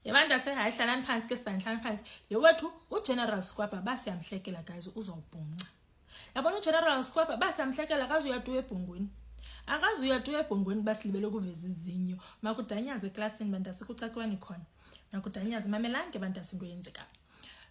Yabantu hayi hlalani phansi ke sihlala phansi. Yewethu uGeneral Skwapa basiyamhlekela guys uzawubhunqa. Yabona uGeneral Skwapa basiyamhlekela akaze uyatu ebhongweni. Akaze uyatu ebhongweni basilibele ukuveza izinyo. Makudanyaze eclassini bantu asikucaciwani khona. Makudanyaze mamelani ke bantu asinto yenzeka.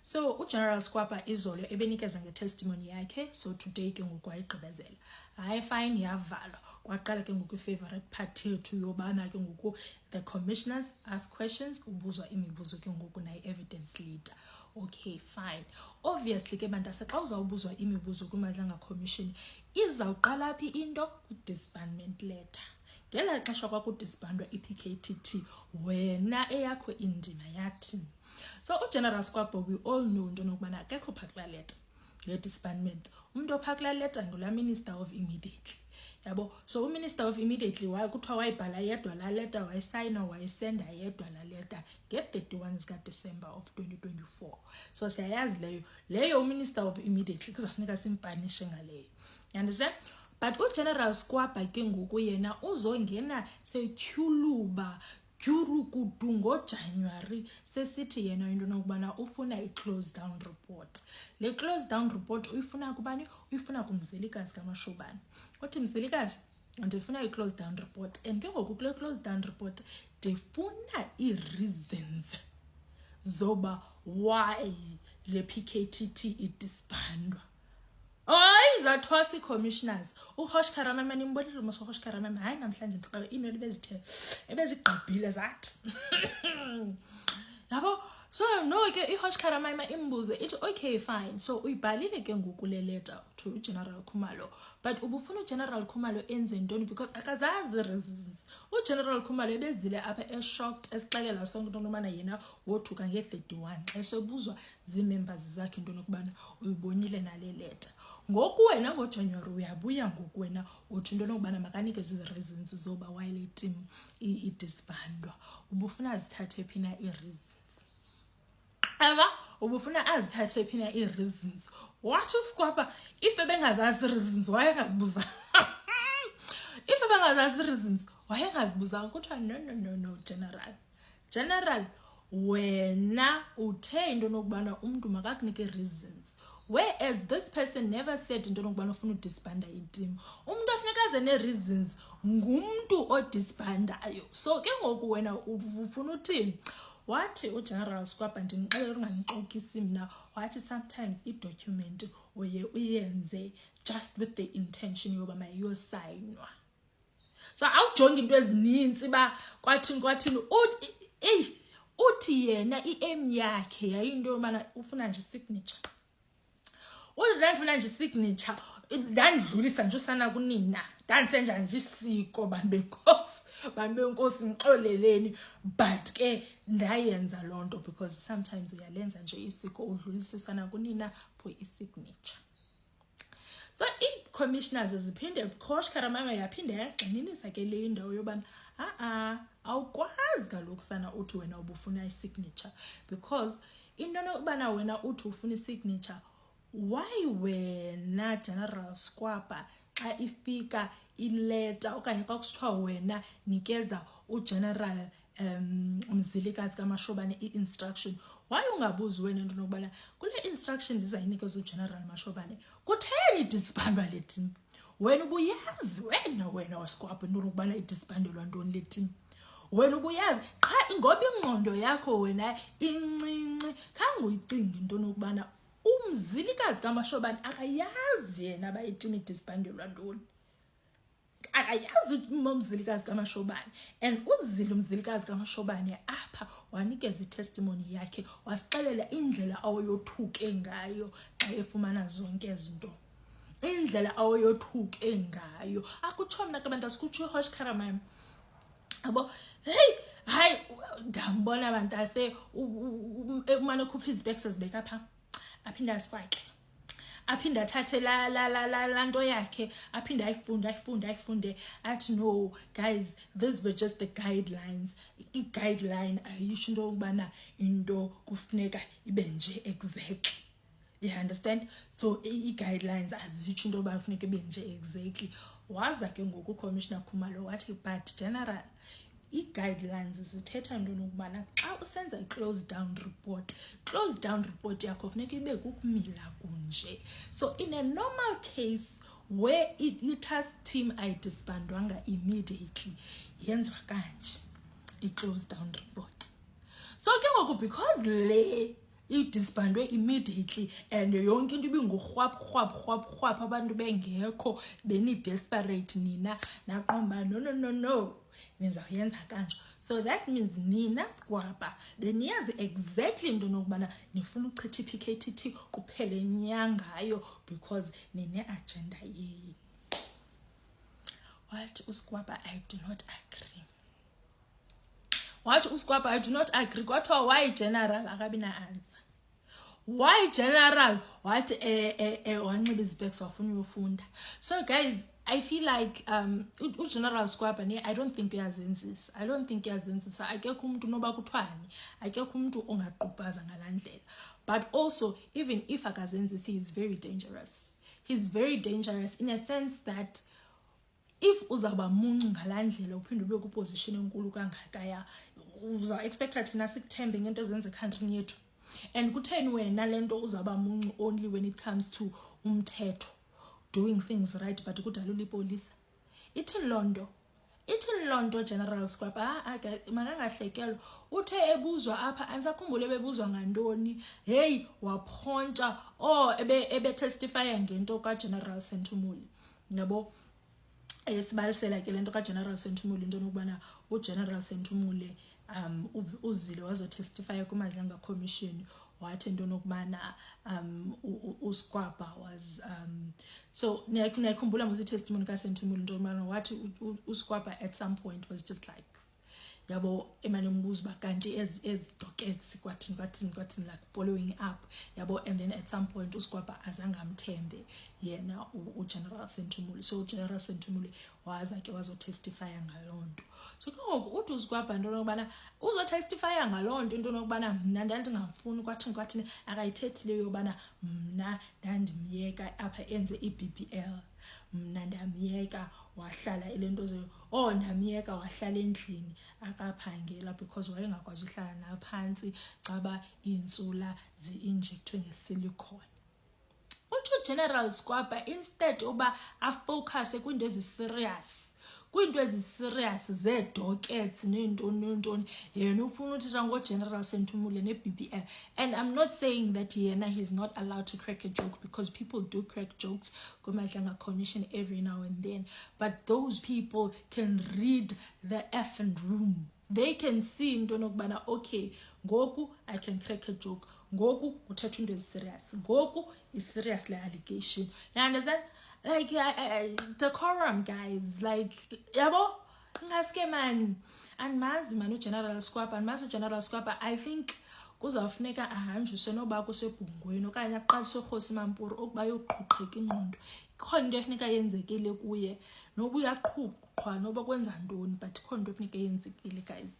So uGeneral Skwapa izolo ebenikeza ngetestimony yakhe, so today ke ngoku ayigqibezela. Hayi fine yavalwa. Kwaqala ke ngoku favorite part yethu yobana ke ngoku the commissioners ask questions, ubuzwa imibuzo ke ngoku nayi evidence leader. Okay fine. Obviously ke bantu xa uzawubuzwa imibuzo kuMadlanga Commission izawuqala phi into disbandment letter. Ngela xesha kwakudisbandwa iPKTT wena eyakho indima yathi. So uGeneral Skwapa we all know into nokubana akekho phakula letter disbandment. Umuntu ophakula letter ngula Minister of Immediately. Yabo, so uMinister of Immediately kuthiwa wayibhala yedwa la letter, wayisayina wayisenda yedwa la letter nge-31 zika December of 2024. So siyayazi leyo uMinister of Immediately kuzafuneka simpanishe ngaleyo. You understand? But uGeneral Skwapa ke ngoku yena uzongena setyhuluba Jurukudu ngoJanuary sesithi yena into nokubana ufuna i-close down report. Le close down report uyifuna kubani? Uyifuna kumzilikazi kaMashobane. Uthi mzilikazi ndifuna i-close down report, and ke ngoku kule close down report ndifuna i-reasons zoba why le PKTT idisbandwa. Hayi zathwasa commissioners uHosh Karamama nimbonile uMaso Hosh Karamama hayi namhlanje ndiqala email bezithe ebezigqabhile zathi yabo. So no ke iHosh Karamama imbuze ithi okay fine, so uyibhalile ke ngoku le letter to uGeneral Khumalo, but ubufuna uGeneral Khumalo enze ntoni because akazazi reasons. uGeneral Khumalo ebezile apha eshocked esixelela sonke into nobana yena wothuka nge-31 xa sebuzwa zii-members zakhe into nokubana uyibonile nale letter. Ngoku wena ngoJanuary uyabuya ngoku wena uthi into nokubana makanike zi-reasons zoba why le team idisbandwa. Ubufuna azithathe phi na i-reasons? Ava ubufuna azithathe phi na i-reasons? Wathi uSkwapa if ebengazazi reasons wayengazibuza. If ebengazazi reasons wayengazibuza. Kuthiwa no General wena uthe into nokubana umuntu makakunike reasons, whereas this person never said into nokubana ufuna udisbanda i-team. Umuntu afuneka aze ne-reasons ngumuntu odisbandayo. So ke ngoku wena ufuna uthini? Wathi uGeneral Skwapa ndinixelela unganixokisi mna, wathi sometimes i-document uye uyenze just with the intention yoba mayiyosayinwa. So awujongi into ezininzi ba kwathini uthi yena i-aim yakhe yayinto yobana ufuna nje signature. Udlala nje signature ndandidlulisa nje usana kunina ndandisenja nje isiko benkosi ngixoleleni, but ke ndayenza lonto because sometimes uyalenza nje isiko udlulisa usana kunina for i-signature. So i-commissioners ziphinde Hosh Karamama yaphinde yagxininisa ke le indawo yobana awukwazi kaloku sana uthi wena ubufuna i-signature, because into nokubana wena uthi ufuna i-signature, why wena General Skwapa xa ifika ileta okanye xa kusithiwa wena nikeza uGeneral Mzilikazi kaMashobane i-instruction, why ungabuzi wena into nokubana kule instruction ndizayinikeza uGeneral Mashobane kutheni idisbandwa le team? Wena ubuyazi wena waSkwapa into nokubana idisbandelwa ntoni le team? Wena ubuyazi qha ngoba ingqondo yakho wena incinci khange uyicinge into nokubana uMzilikazi kaMashobane akayazi yena bayiteam idisbandelwa ntoni. Akayazi uMzilikazi kaMashobane, and uzile uMzilikazi kaMashobane apha wanikeza i-testimony yakhe wasixelela indlela awuyothuke ngayo xa efumana zonke izinto. Indlela awuyothuke ngayo akutsho mna ke bantu asikutsho iHosh Karamama abo hayi ndambona abantu ase umane ukhupha izibhekse zibeka pha aphinda asifake aphinda athathe la nto yakhe aphinda ayifunde athi no guys, these were just the guidelines. I-guideline ayisho into yokubana into kufuneka ibe nje exactly. You understand? So i-guidelines azitsho into yoba kufuneka ibe nje exactly. Waza ke ngoku uCommissioner Khumalo wathi but General i-guidelines zithetha ntoni ukubana xa usenza i-close down report yakho funeka ibe kukumila kunje. So in a normal case where i-task team ayidisbandwanga immediately yenziwa kanje i-close down report. So ke ngoku because le idisbandwe immediately and yonke into ibingurhwaphu abantu bengekho beni-desperate nina naqomba no nizawuyenza kanje. So that means nina Skwapa beniyazi exactly into nokubana nifuna uchitha i-PKTT kuphele nyangayo because nine-agenda yenu. What uSkwapa, I do not agree. What uSkwapa, I do not agree. Kwathiwa why general akabina answer. Why general? What wanxiba izibheks wafuna uyofunda. So guys, I feel like General Skwapa I don't think uyazenzisa. I don't think uyazenzisa. Akekho umuntu noba kuthwani. Akekho umuntu ongaqubhaza ngalandlela. But also even if akazenzisa, he is very dangerous. He's very dangerous in a sense that if uzaba muncu ngalandlela uphinde ube ku position enkulu kangakaya uza expecta thina sikuthembe ngento ezenza country yethu. And kutheni wena lento uzaba muncu only when it comes to umthetho, doing things right, but kudalula ipolisa. Ithi londo General Skwapa makangahlekelwa uthe ebuzwa apha ansakhumbule bebuzwa ngantoni. Hey waphontsha ebe testify ngento ka General Senthumuli. Yabo esibalisela ke lento ka General Senthumuli into nokubana uGeneral Senthumule uzile wazotestify kuMadlanga Commission wathi into nokubana uSkwapa was so niyakhumbula mose testimony ka Senthumuli into nokubana wathi uSkwapa at some point was just like yabo emane mbuzo bakanti as dockets kwathini like following up yabo, and then at some point uSkwapa azange amthembe yena uGeneral Senthumuli. So uGeneral Senthumuli wazotestify ngalonto. So ngoku uthi uSkwapa into nokubana uzotestify ngalonto into nokubana mna ndandingafuni kwathini akayithethi leyo yobana mna ndandimyeka apha enze iBBL, mna ndamyeka wahlala ilento ze ndamyeka wahlala endlini akaphangela because wayengakwazi uhlala naphansi caba iintsula zi-injectwe ngesilicone. Uthi uGeneral Skwapa instead uba afocus kwinto eziserious zeedockets neentoni yena ufuna uthetha ngoGeneral Senthumule neBBL. And I'm not saying that he's not allowed to crack a joke, because people do crack jokes kuMadlanga Commission every now and then, but those people can read the effing room. They can see into nokubana okay ngoku I can crack a joke, ngoku kuthethwa into eziserious, ngoku is serious le allegation. You understand? Like decorum, guys. Like yabo ngaske man andimazi man uGeneral Skwapa, andimazi uGeneral Skwapa. I think kuzawufuneka ahanjiswe noba kusebhungweni okanye aqaliswe uRhosi Mampuru ukuba yoqhuqheka ingqondo. Ikhona into efuneka yenzekile kuye noba uyaqhuqhwa noba kwenza ntoni, but ikhona into efuneka yenzekile guys.